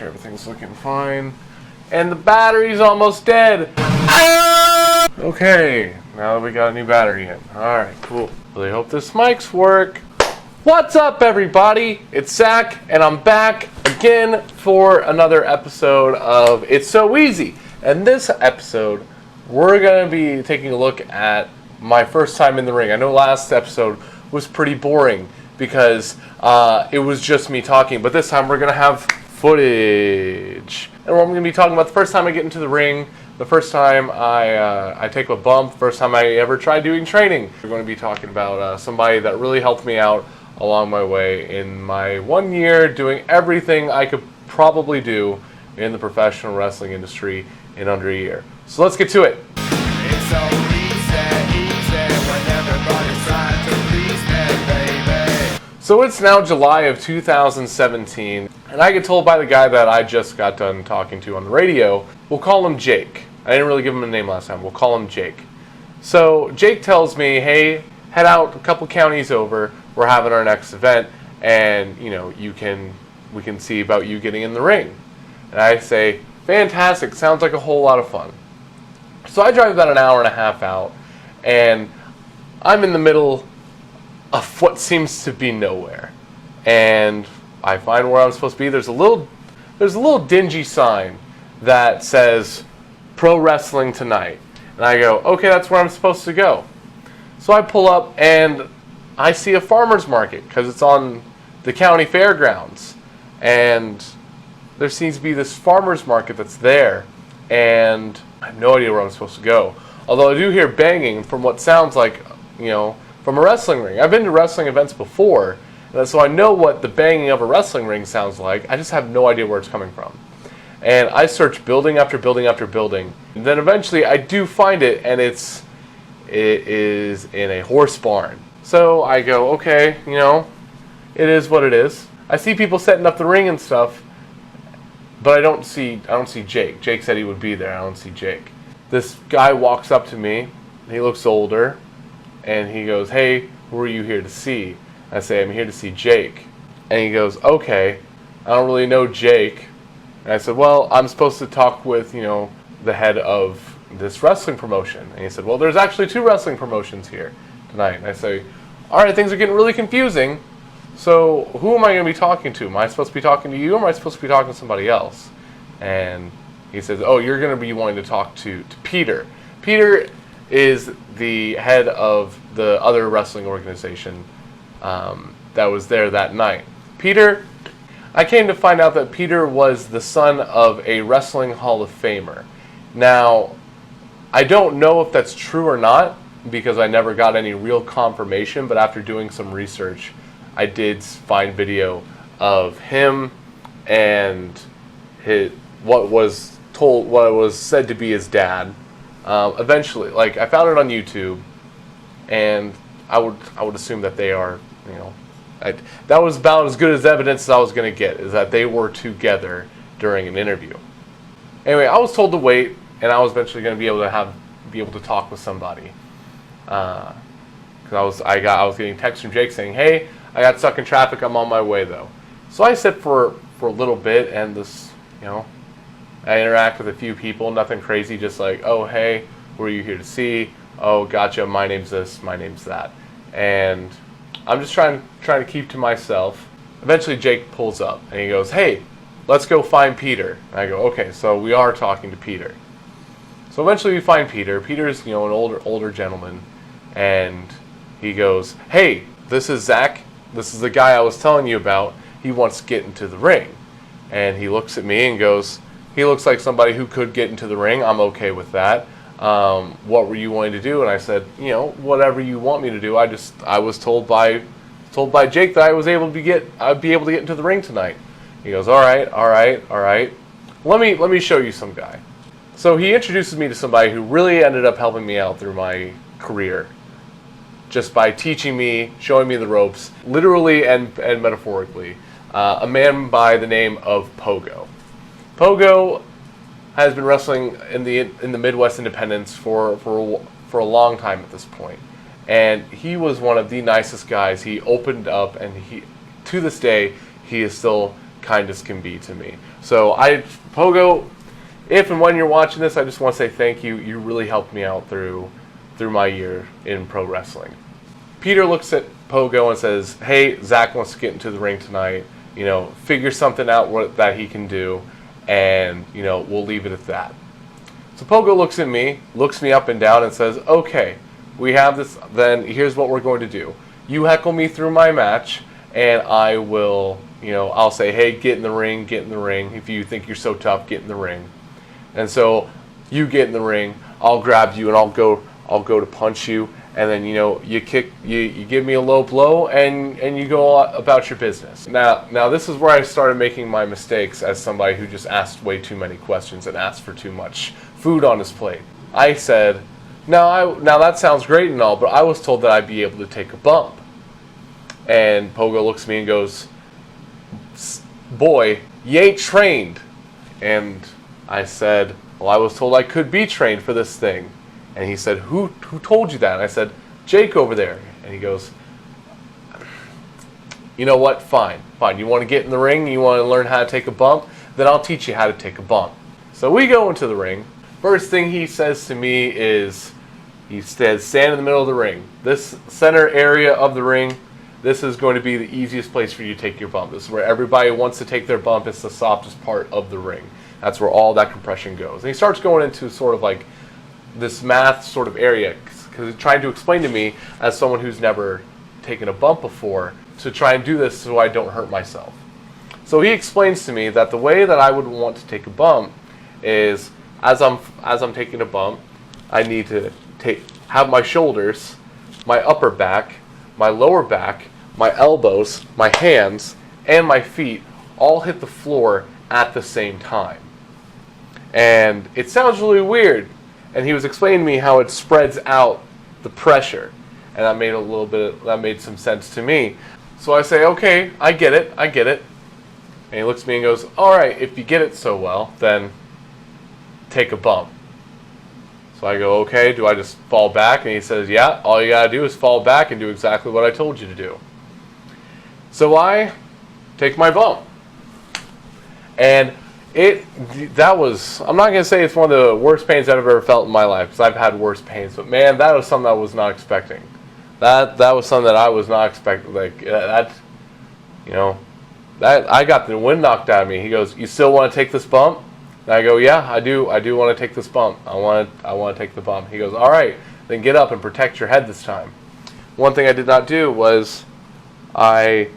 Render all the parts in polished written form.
sure everything's looking fine. And the battery's almost dead. Okay, now that we got a new battery in. Alright, cool. Really hope this mic's work. What's up, everybody? It's Zach, and I'm back again for another episode of It's So Easy. And this episode, we're going to be taking a look at my first time in the ring. I know last episode was pretty boring because it was just me talking, but this time we're going to have footage. And I'm going to be talking about the first time I get into the ring, the first time I take a bump, the first time I ever tried doing training. We're going to be talking about somebody that really helped me out along my way in my 1 year doing everything I could probably do in the professional wrestling industry in under a year. So let's get to it. It's so easy when everybody's trying to please me, baby. So it's now July of 2017, and I get told by the guy that I just got done talking to on the radio, we'll call him Jake. I didn't really give him a name last time, we'll call him Jake. So Jake tells me, hey, head out a couple counties over, we're having our next event, and we can see about you getting in the ring. And I say, fantastic, sounds like a whole lot of fun. So I drive about an hour and a half out, and I'm in the middle of what seems to be nowhere. And I find where I'm supposed to be. There's a little dingy sign that says Pro Wrestling Tonight. And I go, okay, that's where I'm supposed to go. So I pull up and I see a farmer's market because it's on the county fairgrounds. And there seems to be this farmer's market that's there. And I have no idea where I'm supposed to go. Although I do hear banging from what sounds like, from a wrestling ring. I've been to wrestling events before, and so I know what the banging of a wrestling ring sounds like. I just have no idea where it's coming from. And I search building after building after building. And then eventually I do find it, and it is in a horse barn. So I go, okay, it is what it is. I see people setting up the ring and stuff, but I don't see Jake. Jake said he would be there. I don't see Jake. This guy walks up to me. He looks older, and he goes, hey, who are you here to see? I say, I'm here to see Jake. And he goes, okay, I don't really know Jake. And I said, well, I'm supposed to talk with, the head of this wrestling promotion. And he said, well, there's actually 2 wrestling promotions here tonight. And I say, all right, things are getting really confusing. So who am I going to be talking to? Am I supposed to be talking to you, or am I supposed to be talking to somebody else? And he says, oh, you're going to be wanting to talk to Peter. Peter is the head of the other wrestling organization that was there that night. Peter, I came to find out that Peter was the son of a wrestling Hall of Famer. Now, I don't know if that's true or not, because I never got any real confirmation, but after doing some research, I did find video of him and what was said to be his dad. Eventually, I found it on YouTube, and I would assume that they are, that was about as good as evidence as I was going to get, is that they were together during an interview. Anyway, I was told to wait, and I was eventually going to be able to talk with somebody. Because I was getting texts from Jake saying, hey, I got stuck in traffic, I'm on my way though. So I sit for a little bit, and this, I interact with a few people, nothing crazy, just like, oh, hey, who are you here to see? Oh, gotcha, my name's this, my name's that. And I'm just trying to keep to myself. Eventually Jake pulls up, and he goes, hey, let's go find Peter. And I go, okay, so we are talking to Peter. So eventually we find Peter. Peter's, an older gentleman, and he goes, hey, this is Zach. This is the guy I was telling you about. He wants to get into the ring. And he looks at me and goes, he looks like somebody who could get into the ring. I'm okay with that. What were you wanting to do? And I said, whatever you want me to do. I was told by Jake that I'd be able to get into the ring tonight. He goes, all right. Let me show you some guy. So he introduces me to somebody who really ended up helping me out through my career, just by teaching me, showing me the ropes, literally and metaphorically. A man by the name of Pogo. Pogo has been wrestling in the Midwest Independents for a long time at this point, and he was one of the nicest guys. He opened up, and to this day he is still kind as can be to me. So Pogo, if and when you're watching this, I just want to say thank you. You really helped me out through my year in pro wrestling. Peter looks at Pogo and says, hey, Zach wants to get into the ring tonight. Figure something out that he can do, and, we'll leave it at that. So Pogo looks at me, looks me up and down, and says, okay, we have this, then here's what we're going to do. You heckle me through my match, and I will, I'll say, hey, get in the ring, get in the ring. If you think you're so tough, get in the ring. And so you get in the ring, I'll grab you, and I'll go to punch you, and then you give me a low blow, and you go about your business. Now this is where I started making my mistakes as somebody who just asked way too many questions and asked for too much food on his plate. I said, now that sounds great and all, but I was told that I'd be able to take a bump. And Pogo looks at me and goes, boy, you ain't trained. And I said, well, I was told I could be trained for this thing. And he said, who told you that? And I said, Jake over there. And he goes, you know what, fine. You want to get in the ring, you want to learn how to take a bump, then I'll teach you how to take a bump. So we go into the ring. First thing he says to me is, he says, stand in the middle of the ring. This center area of the ring, this is going to be the easiest place for you to take your bump. This is where everybody wants to take their bump. It's the softest part of the ring. That's where all that compression goes. And he starts going into sort of like this math sort of area, because he's trying to explain to me, as someone who's never taken a bump before, to try and do this so I don't hurt myself. So he explains to me that the way that I would want to take a bump is, as I'm taking a bump, I need to have my shoulders, my upper back, my lower back, my elbows, my hands, and my feet all hit the floor at the same time. And it sounds really weird. And he was explaining to me how it spreads out the pressure. And that made some sense to me. So I say, okay, I get it. And he looks at me and goes, all right, if you get it so well, then take a bump. So I go, okay, do I just fall back? And he says, yeah, all you gotta do is fall back and do exactly what I told you to do. So I take my bump. And I'm not going to say it's one of the worst pains I've ever felt in my life, because I've had worse pains, but man, that was something I was not expecting. That was something that I was not expecting. I got the wind knocked out of me. He goes, you still want to take this bump? And I go, yeah, I do want to take this bump. I want to take the bump. He goes, all right, then get up and protect your head this time. One thing I did not do was I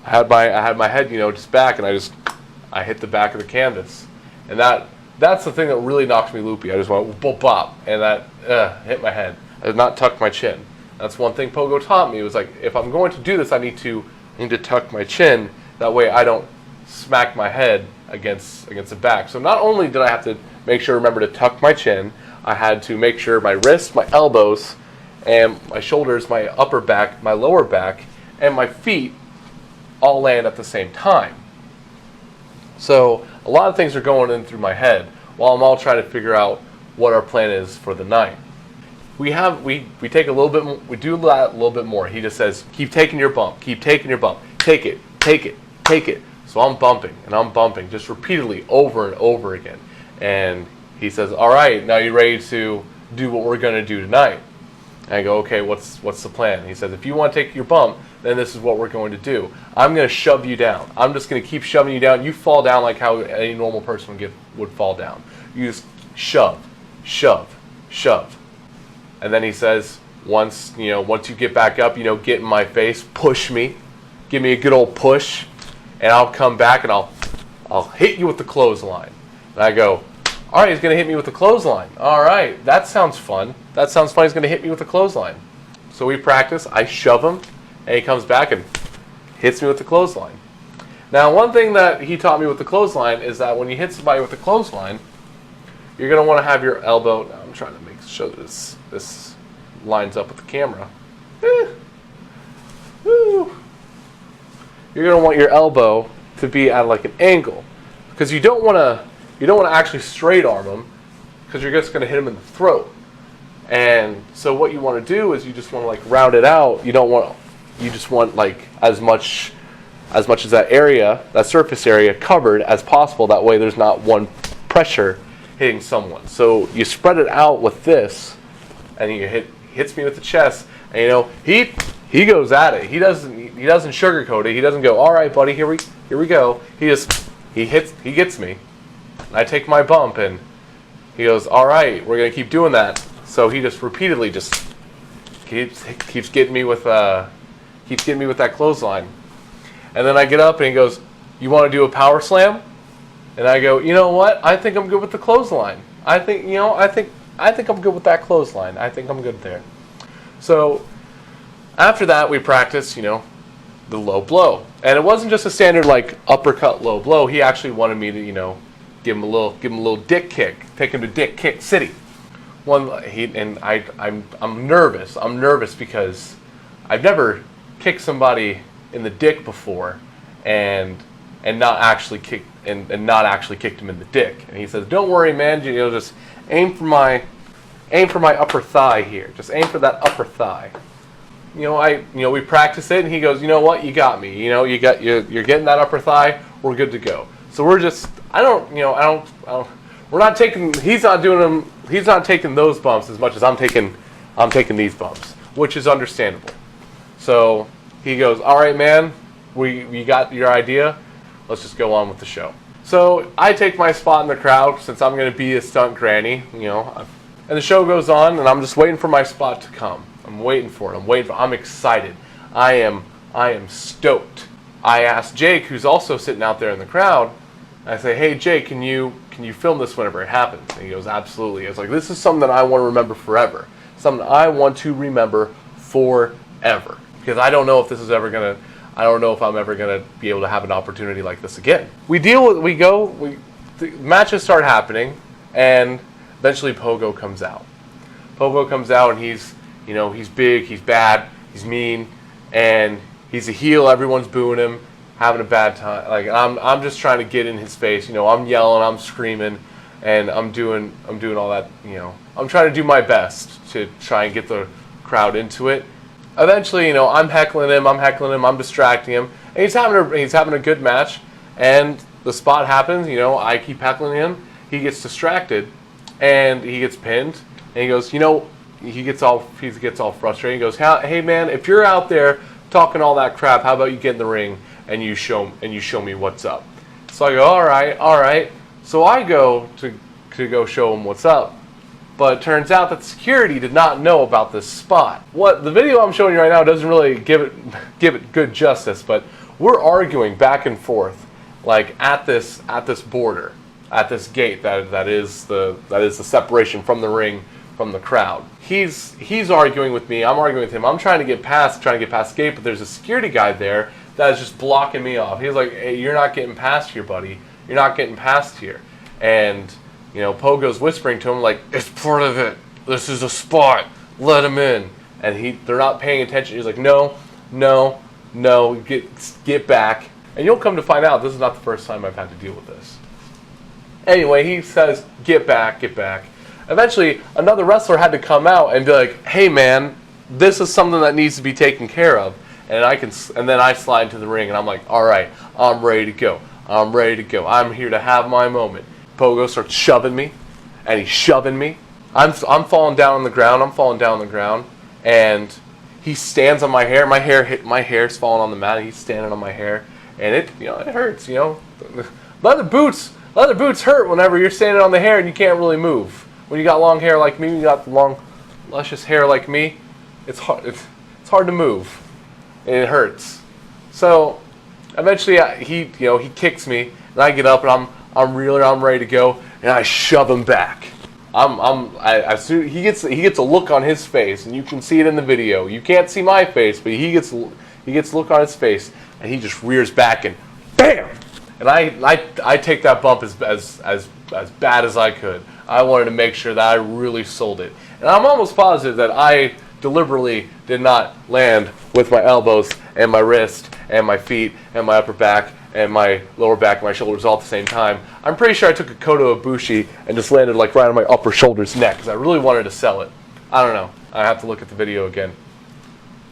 had my head, just back, and I hit the back of the canvas. And that's the thing that really knocked me loopy. I just went bop bop, and that hit my head. I did not tuck my chin. That's one thing Pogo taught me. It was like, if I'm going to do this, I need to tuck my chin. That way I don't smack my head against the back. So not only did I have to remember to tuck my chin, I had to make sure my wrists, my elbows, and my shoulders, my upper back, my lower back, and my feet all land at the same time. So a lot of things are going in through my head while I'm all trying to figure out what our plan is for the night. We take a little bit more, we do that a little bit more. He just says, keep taking your bump, take it. So I'm bumping just repeatedly over and over again. And he says, all right, now you're ready to do what we're going to do tonight. And I go, okay, what's the plan? He says, if you want to take your bump, then this is what we're going to do. I'm going to shove you down. I'm just going to keep shoving you down. You fall down like how any normal person would fall down. You just shove. And then he says, once you get back up, get in my face, push me, give me a good old push, and I'll come back and I'll hit you with the clothesline. And I go, all right, he's going to hit me with the clothesline. All right, that sounds fun. He's going to hit me with the clothesline. So we practice. I shove him, and he comes back and hits me with the clothesline. Now, one thing that he taught me with the clothesline is that when you hit somebody with the clothesline, you're going to want to have your elbow. Now, I'm trying to make sure that this lines up with the camera. Woo. You're going to want your elbow to be at like an angle, because you don't want to actually straight arm him, because you're just going to hit him in the throat. And so what you want to do is you just want to like round it out. You just want like as much as much as that area, that surface area, covered as possible. That way there's not one pressure hitting someone. So you spread it out with this, and he hits me with the chest, and you know, he goes at it. He doesn't sugarcoat it. He doesn't go, all right, buddy, here we go. He gets me. And I take my bump, and he goes, all right, we're gonna keep doing that. So he just repeatedly keeps getting me with that clothesline. And then I get up, and he goes, you want to do a power slam? And I go, you know what? I think I'm good with the clothesline. I think I'm good with that clothesline. I think I'm good there. So after that, we practiced, you know, the low blow. And it wasn't just a standard like uppercut low blow. He actually wanted me to, you know, give him a little dick kick, take him to Dick Kick City. I'm nervous. I'm nervous because I've never kicked somebody in the dick before, and not actually kicked him in the dick. And he says, "Don't worry, man. You know, just aim for my upper thigh here. Just aim for that upper thigh." We practice it, and he goes, "You know what? You got me. You know, you're getting that upper thigh. We're good to go." So we're just, we're not taking. He's not taking those bumps as much as I'm taking these bumps, which is understandable. So he goes, "All right, man. We got your idea. Let's just go on with the show." So I take my spot in the crowd since I'm going to be a stunt granny, you know. And the show goes on, and I'm just waiting for my spot to come. I'm waiting for it. I'm excited. I am stoked. I asked Jake, who's also sitting out there in the crowd. I say, "Hey, Jake, can you film this whenever it happens?" And he goes, "Absolutely." I was like, "This is something that I want to remember forever. Something I want to remember forever, because I don't know if I'm ever gonna be able to have an opportunity like this again." The matches start happening, and eventually Pogo comes out. Pogo comes out, and he's big, he's bad, he's mean, and he's a heel. Everyone's booing him, having a bad time. Like I'm just trying to get in his face. You know, I'm yelling, I'm screaming, and I'm doing all that. You know, I'm trying to do my best to try and get the crowd into it. Eventually, you know, I'm heckling him, I'm distracting him, and he's having a good match. And the spot happens. You know, I keep heckling him. He gets distracted, and he gets pinned. And he goes, you know, he gets all frustrated. He goes, "Hey man, if you're out there talking all that crap, how about you get in the ring and you show me what's up?" So I go, all right. So I go to go show him what's up. But it turns out that security did not know about this spot. What the video I'm showing you right now doesn't really give it good justice, but we're arguing back and forth, like at this border, at this gate that is the separation from the ring, from the crowd. He's arguing with me, I'm arguing with him. I'm trying to get past the gate, but there's a security guy there that is just blocking me off. He's like, "Hey, you're not getting past here, buddy. You're not getting past here." And you know, Pogo's whispering to him like, "It's part of it. This is a spot. Let him in." And they're not paying attention. He's like, "No, get back." And you'll come to find out this is not the first time I've had to deal with this. Anyway, he says, get back. Eventually, another wrestler had to come out and be like, "Hey man, this is something that needs to be taken care of." And then I slide into the ring, and I'm like, "All right, I'm ready to go. I'm here to have my moment." Pogo starts shoving me, and he's shoving me. I'm falling down on the ground. And he stands on my hair. My hair's falling on the mat, and he's standing on my hair, and it hurts. You know, leather boots hurt whenever you're standing on the hair and you can't really move. When you got long hair like me, you got long, luscious hair like me, it's hard to move, and it hurts. So eventually, he kicks me, and I get up, and I'm ready to go, and I shove him back. He gets a look on his face, and you can see it in the video. You can't see my face, but he gets a look on his face, and he just rears back, and bam! And I take that bump as bad as I could. I wanted to make sure that I really sold it. And I'm almost positive that I deliberately did not land with my elbows and my wrist and my feet and my upper back and my lower back and my shoulders all at the same time. I'm pretty sure I took a Kota Ibushi and just landed like right on my upper shoulder's neck because I really wanted to sell it. I don't know. I have to look at the video again.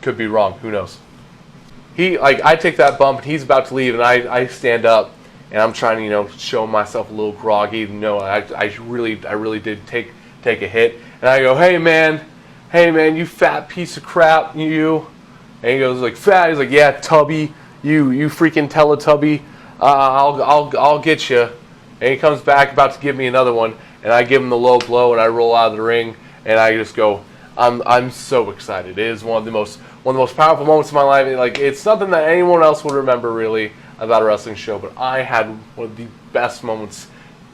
Could be wrong. Who knows? I take that bump and he's about to leave, and I stand up and I'm trying to, show myself a little groggy. I really did take a hit, and I go, hey man, you fat piece of crap, you. And he goes like, fat. He's like, yeah, Tubby, you freaking Teletubby. I'll get you. And he comes back about to give me another one, and I give him the low blow, and I roll out of the ring, and I just go, I'm so excited. It is one of the most powerful moments of my life. It's something that anyone else would remember really about a wrestling show, but I had one of the best moments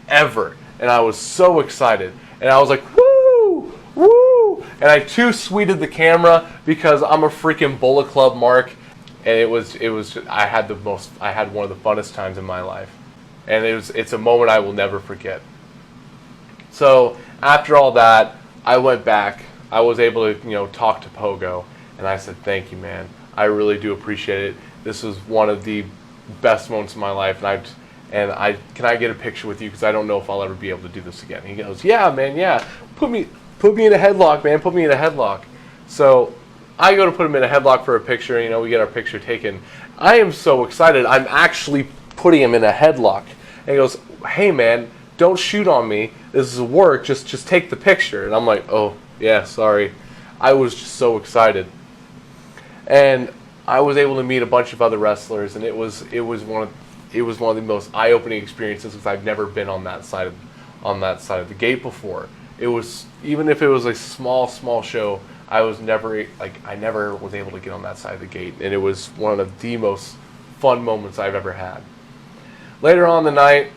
ever, and I was so excited, and I was like, woo, woo, and I too sweeted the camera because I'm a freaking Bullet Club mark, and it was just, I had one of the funnest times in my life, and it's a moment I will never forget. So after all that, I went back. I was able to talk to Pogo, and I said, thank you, man. I really do appreciate it. This was one of the best moments of my life, and I can I get a picture with you, because I don't know if I'll ever be able to do this again. He goes, yeah, man, yeah. Put me in a headlock, man. Put me in a headlock. So I go to put him in a headlock for a picture. We get our picture taken. I am so excited. I'm actually putting him in a headlock. And he goes, hey, man, don't shoot on me. This is work. Just take the picture. And I'm like, oh, yeah, sorry. I was just so excited. And I was able to meet a bunch of other wrestlers, and it was one of the most eye-opening experiences, because I've never been on that side of the gate before. It was, even if it was a small show, I never was able to get on that side of the gate, and it was one of the most fun moments I've ever had. Later on the night,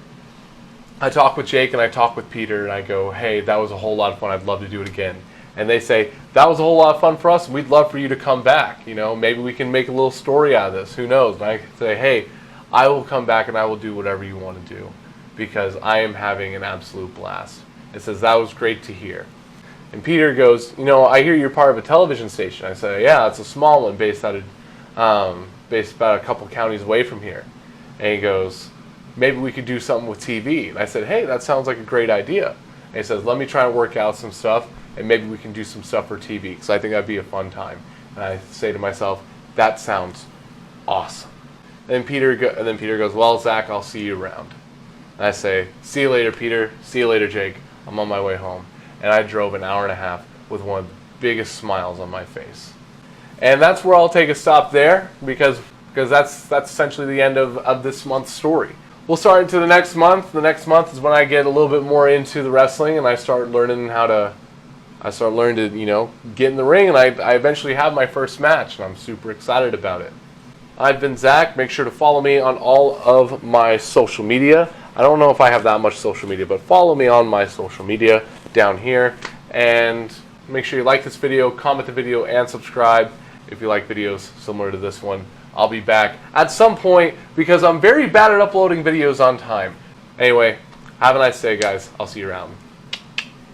I talk with Jake and I talk with Peter, and I go, hey, that was a whole lot of fun. I'd love to do it again. And they say, that was a whole lot of fun for us, and we'd love for you to come back. Maybe we can make a little story out of this. Who knows? And I say, hey, I will come back and I will do whatever you want to do, because I am having an absolute blast. It says, that was great to hear. And Peter goes, I hear you're part of a television station. I say, yeah, it's a small one based about a couple counties away from here. And he goes, maybe we could do something with TV. And I said, hey, that sounds like a great idea. And he says, let me try and work out some stuff, and maybe we can do some stuff for TV, because I think that'd be a fun time. And I say to myself, that sounds awesome. And then Peter goes, well, Zach, I'll see you around. And I say, see you later, Peter. See you later, Jake. I'm on my way home. And I drove an hour and a half with one of the biggest smiles on my face. And that's where I'll take a stop there, because that's essentially the end of this month's story. We'll start into the next month. The next month is when I get a little bit more into the wrestling, and I start learning to get in the ring, and I eventually have my first match, and I'm super excited about it. I've been Zach. Make sure to follow me on all of my social media. I don't know if I have that much social media, but follow me on my social media down here. And make sure you like this video, comment the video, and subscribe if you like videos similar to this one. I'll be back at some point, because I'm very bad at uploading videos on time. Anyway, have a nice day, guys. I'll see you around.